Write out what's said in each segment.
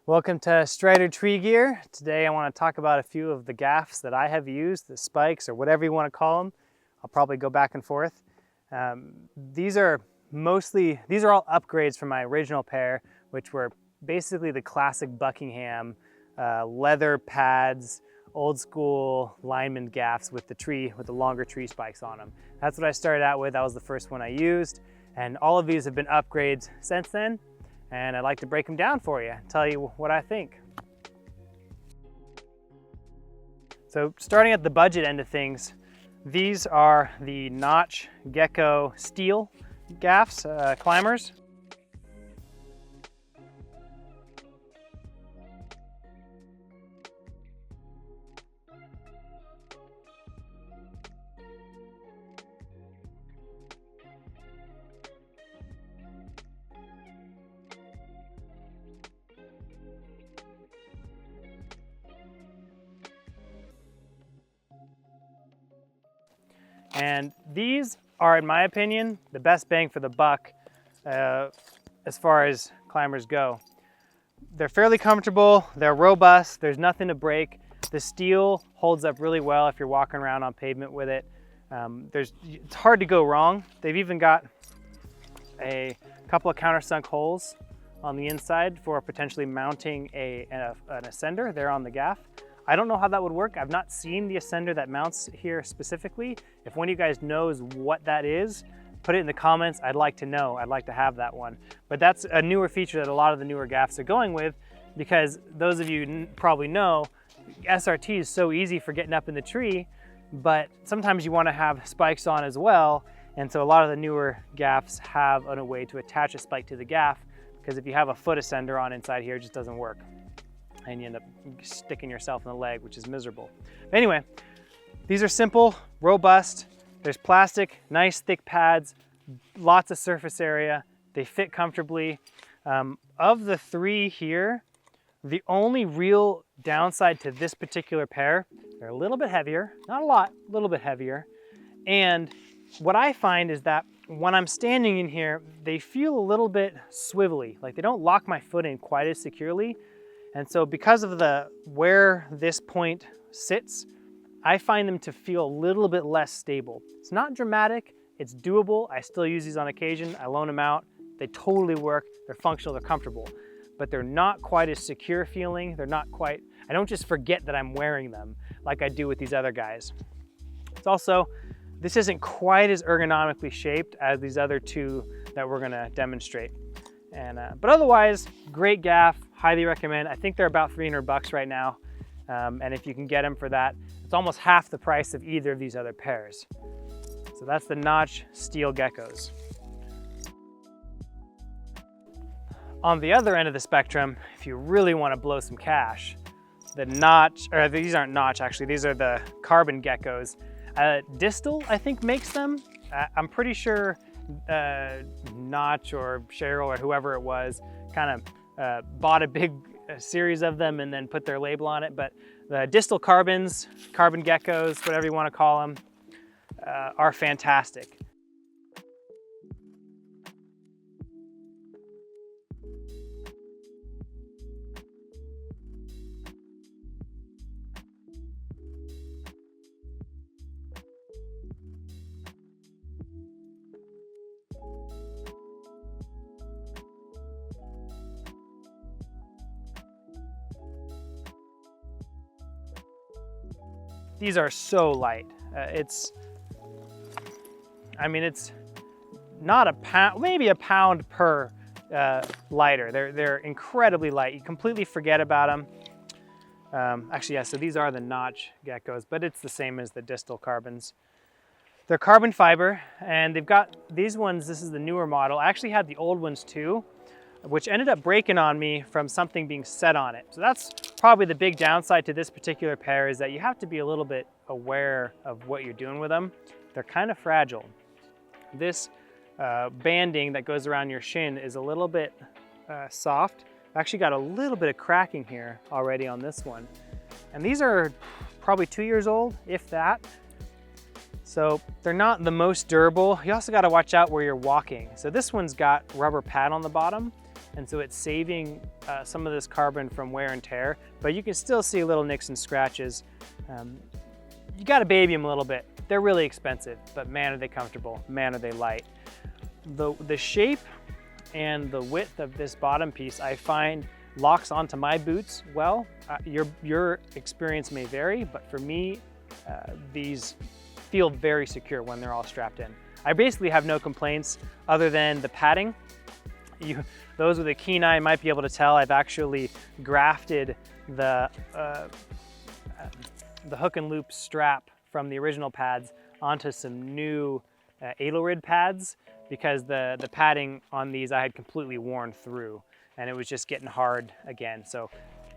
Welcome to Strider Tree Gear. Today I want to talk about a few of the gaffs that I have used, the spikes or whatever you want to call them. I'll probably go back and forth. These are all upgrades from my original pair, which were basically the classic Buckingham leather pads, old school lineman gaffs with the longer tree spikes on them. That's what I started out with. That was the first one I used, and all of these have been upgrades since then. And I'd like to break them down for you, tell you what I think. So starting at the budget end of things, these are the Notch Gecko steel gaffs, climbers. And these are, in my opinion, the best bang for the buck as far as climbers go. They're fairly comfortable, they're robust, there's nothing to break. The steel holds up really well if you're walking around on pavement with it. It's hard to go wrong. They've even got a couple of countersunk holes on the inside for potentially mounting an ascender there on the gaff. I don't know how that would work. I've not seen the ascender that mounts here specifically. If one of you guys knows what that is, put it in the comments. I'd like to know. I'd like to have that one. But that's a newer feature that a lot of the newer gaffs are going with, because those of you probably know, SRT is so easy for getting up in the tree, but sometimes you want to have spikes on as well. And so a lot of the newer gaffs have a way to attach a spike to the gaff, because if you have a foot ascender on inside here, it just doesn't work. And you end up sticking yourself in the leg, which is miserable. But anyway, these are simple, robust. There's plastic, nice thick pads, lots of surface area. They fit comfortably. Of the three here, the only real downside to this particular pair, they're a little bit heavier, not a lot, a little bit heavier. And what I find is that when I'm standing in here, they feel a little bit swivelly, like they don't lock my foot in quite as securely. And so because of where this point sits, I find them to feel a little bit less stable. It's not dramatic, it's doable. I still use these on occasion. I loan them out. They totally work. They're functional, they're comfortable, but they're not quite as secure feeling. I don't just forget that I'm wearing them like I do with these other guys. It's also, this isn't quite as ergonomically shaped as these other two that we're gonna demonstrate. But otherwise, great gaff, highly recommend. I think they're about 300 bucks right now. And if you can get them for that, it's almost half the price of either of these other pairs. So that's the Notch Steel Geckos. On the other end of the spectrum, if you really want to blow some cash, these aren't Notch actually, these are the Carbon Geckos. Distal, I think, makes them. I'm pretty sure Notch or Cheryl or whoever it was kind of bought a big series of them and then put their label on it. But the Distal Carbon Geckos, whatever you want to call them, are fantastic. These are so light. It's not a pound, maybe a pound per lighter. They're incredibly light. You completely forget about them. Actually, yeah, so these are the Notch Geckos, but it's the same as the Distal Carbons. They're carbon fiber, and they've got these ones. This is the newer model. I actually had the old ones too, which ended up breaking on me from something being set on it. So that's probably the big downside to this particular pair, is that you have to be a little bit aware of what you're doing with them. They're kind of fragile. This banding that goes around your shin is a little bit soft. I've actually got a little bit of cracking here already on this one. And these are probably 2 years old, if that. So they're not the most durable. You also got to watch out where you're walking. So this one's got rubber pad on the bottom, and so it's saving some of this carbon from wear and tear, but you can still see little nicks and scratches. You gotta baby them a little bit. They're really expensive, but man, are they comfortable, man, are they light. The shape and the width of this bottom piece, I find locks onto my boots well. Your experience may vary, but for me, these feel very secure when they're all strapped in. I basically have no complaints other than the padding. Those with a keen eye might be able to tell I've actually grafted the hook and loop strap from the original pads onto some new Edelrid pads, because the padding on these I had completely worn through and it was just getting hard again. So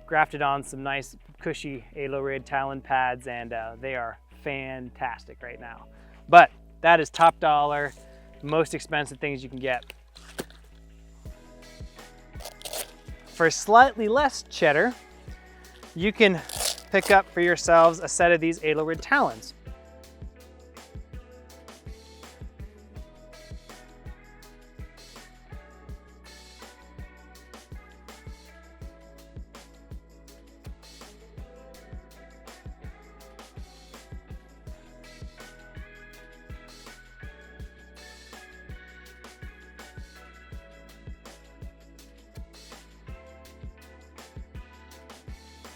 grafted on some nice cushy Edelrid Talon pads, and they are fantastic right now. But that is top dollar, most expensive things you can get. For slightly less cheddar, you can pick up for yourselves a set of these Edelrid Talons.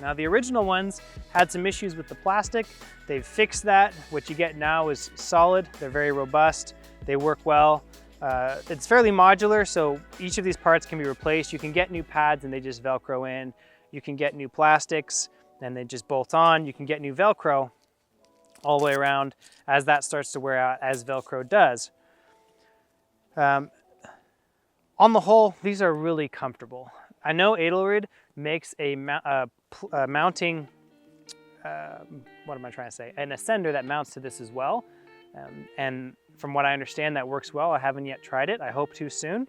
Now the original ones had some issues with the plastic. They've fixed that. What you get now is solid. They're very robust. They work well. It's fairly modular, so each of these parts can be replaced. You can get new pads and they just Velcro in. You can get new plastics and they just bolt on. You can get new Velcro all the way around as that starts to wear out, as Velcro does. On the whole, these are really comfortable. I know Edelrid makes a mounting, what am I trying to say? An ascender that mounts to this as well. And from what I understand, that works well. I haven't yet tried it. I hope to soon.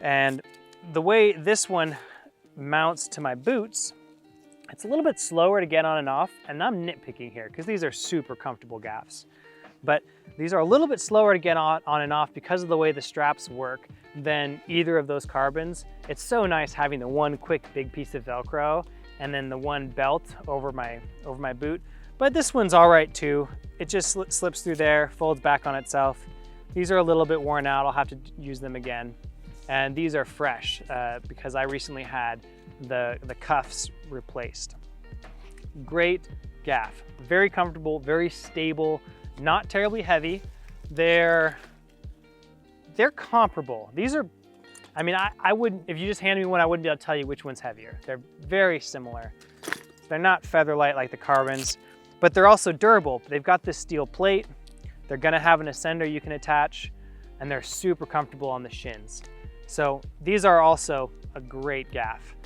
And the way this one mounts to my boots, it's a little bit slower to get on and off. And I'm nitpicking here because these are super comfortable Gaffs. But these are a little bit slower to get on and off because of the way the straps work than either of those carbons. It's so nice having the one quick big piece of Velcro and then the one belt over my boot. But this one's all right too. It just slips through there, folds back on itself. These are a little bit worn out. I'll have to use them again. And these are fresh because I recently had the cuffs replaced. Great Gaff, very comfortable, very stable, not terribly heavy. They're comparable. These are, I mean, I wouldn't, if you just handed me one, I wouldn't be able to tell you which one's heavier. They're very similar. They're not feather light like the carbons, but they're also durable. They've got this steel plate. They're gonna have an ascender you can attach, and they're super comfortable on the shins. So these are also a great Gaff.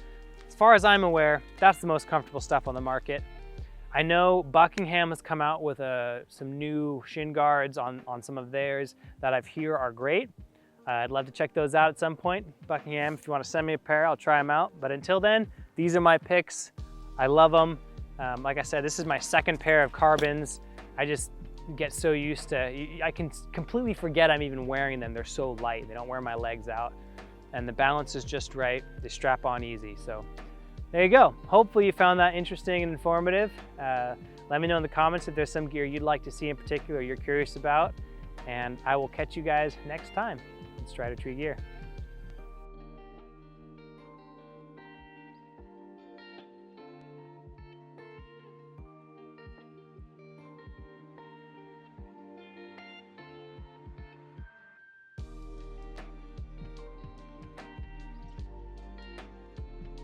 As far as I'm aware, that's the most comfortable stuff on the market. I know Buckingham has come out with some new shin guards on some of theirs that I've heard are great. I'd love to check those out at some point. Buckingham, if you want to send me a pair, I'll try them out. But until then, these are my picks. I love them. Like I said, this is my second pair of carbons. I just get so used to, I can completely forget I'm even wearing them. They're so light, they don't wear my legs out. And the balance is just right. They strap on easy, so. There you go. Hopefully you found that interesting and informative. Let me know in the comments if there's some gear you'd like to see in particular you're curious about, and I will catch you guys next time. Strider Tree Gear.